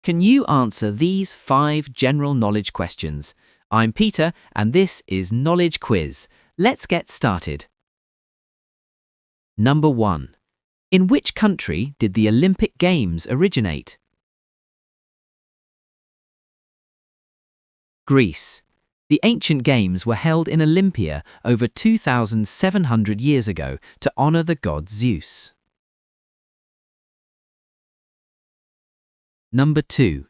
Can you answer these 5 general knowledge questions? I'm Peter, and this is Knowledge Quiz. Let's get started. Number 1. In which country did the Olympic Games originate? Greece. The ancient games were held in Olympia over 2,700 years ago to honor the god Zeus. Number 2.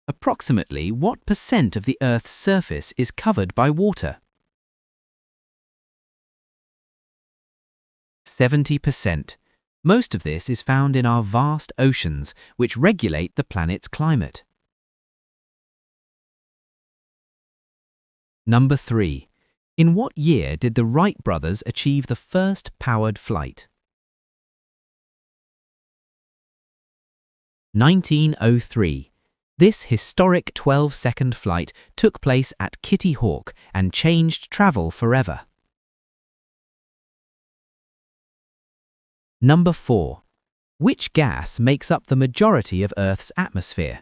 Approximately what percent of the Earth's surface is covered by water? 70%. Most of this is found in our vast oceans, which regulate the planet's climate. Number 3. In what year did the Wright brothers achieve the first powered flight? 1903. This historic 12-second flight took place at Kitty Hawk and changed travel forever. Number 4. Which gas makes up the majority of Earth's atmosphere?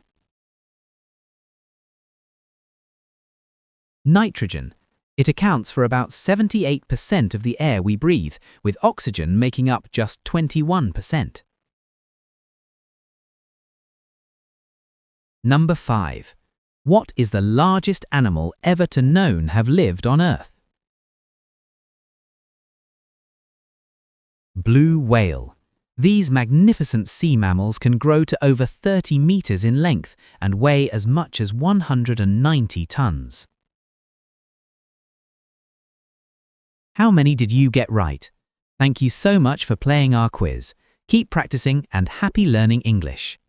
Nitrogen. It accounts for about 78% of the air we breathe, with oxygen making up just 21%. Number 5. What is the largest animal ever to known have lived on Earth? Blue whale. These magnificent sea mammals can grow to over 30 meters in length and weigh as much as 190 tons. How many did you get right? Thank you so much for playing our quiz. Keep practicing and happy learning English.